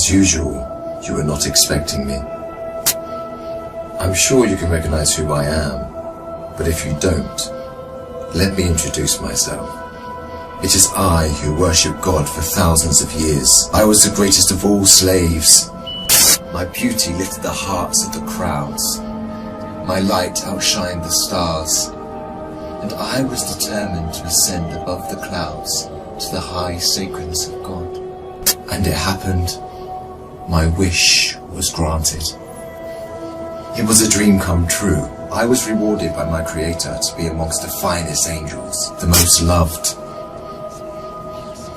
As usual, you were not expecting me. I'm sure you can recognize who I am, but if you don't, let me introduce myself. It is I who worship God for thousands of years. I was the greatest of all slaves. My beauty lifted the hearts of the crowds. My light outshined the stars. And I was determined to ascend above the clouds to the high sacredness of God. And it happened. My wish was granted. It was a dream come true. I was rewarded by my Creator to be amongst the finest angels, the most loved.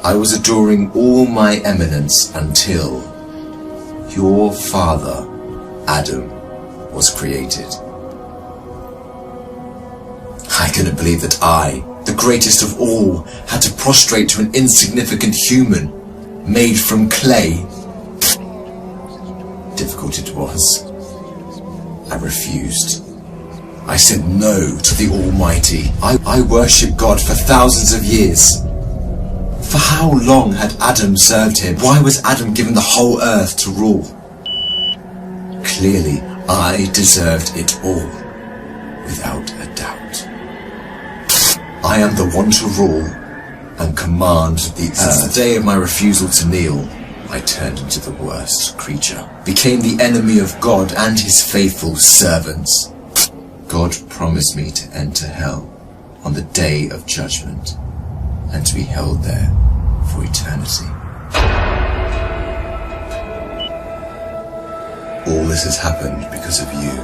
I was adoring all my eminence until your father, Adam, was created. I couldn't believe that I, the greatest of all, had to prostrate to an insignificant human made from clay. Difficult it was. I refused. I said no to the Almighty. I worshipped God for thousands of years. For how long had Adam served him? Why was Adam given the whole earth to rule? Clearly, I deserved it all, without a doubt. I am the one to rule and command the earth. Since the day of my refusal to kneel, I turned into the worst creature, became the enemy of God and his faithful servants. God promised me to enter hell on the day of judgment and to be held there for eternity. All this has happened because of you.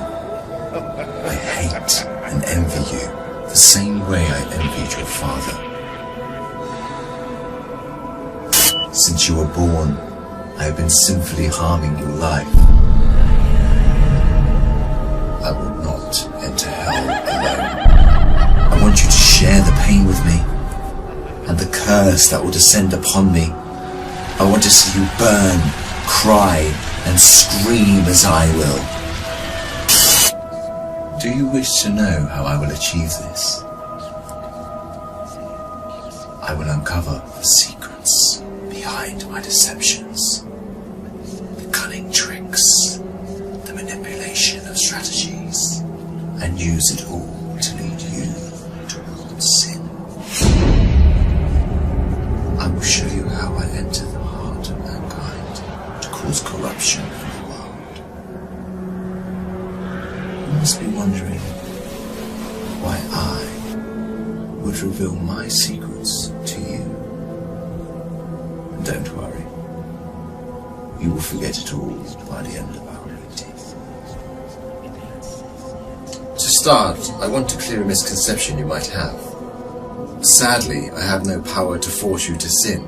I hate and envy you the same way I envied your father. Since you were born, I have been sinfully harming your life. I will not enter hell alone. I want you to share the pain with me and the curse that will descend upon me. I want to see you burn, cry, and scream as I will. Do you wish to know how I will achieve this? I will uncover the secrets behind my deceptions, the cunning tricks, the manipulation of strategies, and use it all to lead you towards sin. I will show you how I enter the heart of mankind to cause corruption in the world. You must be wondering why I would reveal my secrets to you. Don't worry. You will forget it all by the end of our meeting. To start, I want to clear a misconception you might have. Sadly, I have no power to force you to sin.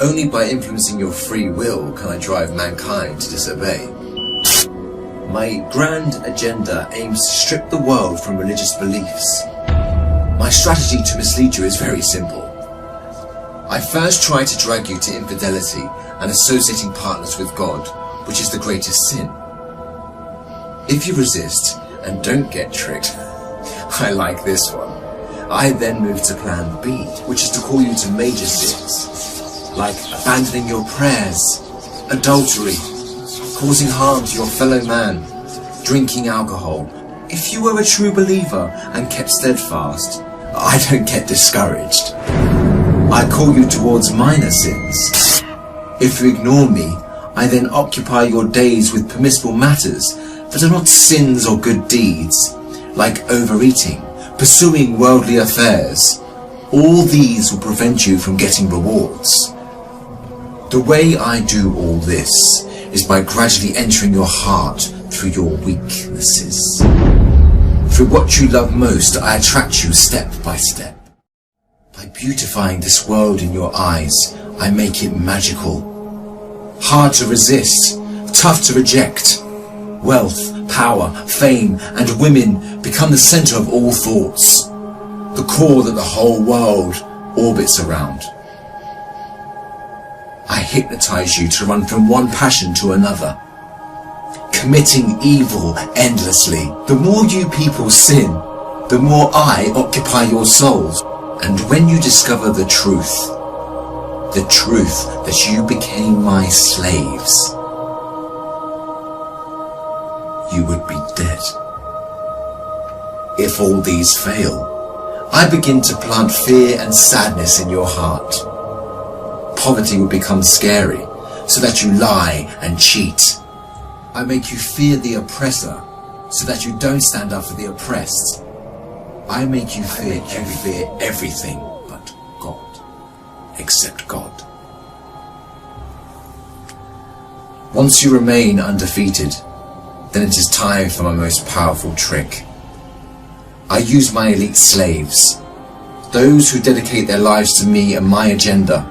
Only by influencing your free will can I drive mankind to disobey. My grand agenda aims to strip the world from religious beliefs. My strategy to mislead you is very simple. I first try to drag you to infidelity and associating partners with God, which is the greatest sin. If you resist and don't get tricked, I like this one. I then move to plan B, which is to call you to major sins, like abandoning your prayers, adultery, causing harm to your fellow man, drinking alcohol. If you were a true believer and kept steadfast, I don't get discouraged. I call you towards minor sins. If you ignore me, I then occupy your days with permissible matters that are not sins or good deeds, like overeating, pursuing worldly affairs. All these will prevent you from getting rewards. The way I do all this is by gradually entering your heart through your weaknesses. Through what you love most, I attract you step by step. By beautifying this world in your eyes, I make it magical. Hard to resist, tough to reject. Wealth, power, fame, and women become the center of all thoughts, the core that the whole world orbits around. I hypnotize you to run from one passion to another, committing evil endlessly. The more you people sin, the more I occupy your souls. And when you discover the truth, the truth that you became my slaves, you would be dead. If all these fail, I begin to plant fear and sadness in your heart. Poverty will become scary, so that you lie and cheat. I make you fear the oppressor, so that you don't stand up for the oppressed. I make you fear everything but God, except God. Once you remain undefeated, then it is time for my most powerful trick. I use my elite slaves, those who dedicate their lives to me and my agenda.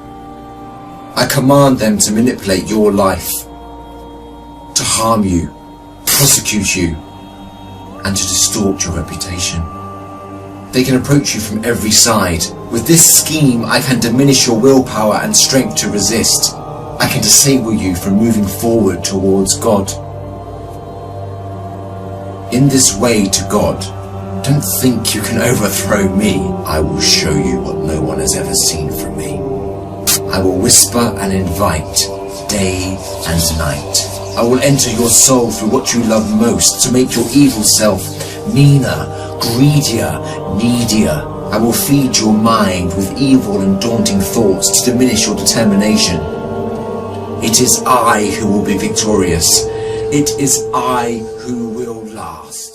I command them to manipulate your life, to harm you, prosecute you, and to distort your reputation. They can approach you from every side. With this scheme, I can diminish your willpower and strength to resist. I can disable you from moving forward towards God. In this way to God, don't think you can overthrow me. I will show you what no one has ever seen from me. I will whisper and invite day and night. I will enter your soul through what you love most to make your evil self meaner, greedier, needier. I will feed your mind with evil and daunting thoughts to diminish your determination. It is I who will be victorious. It is I who will last.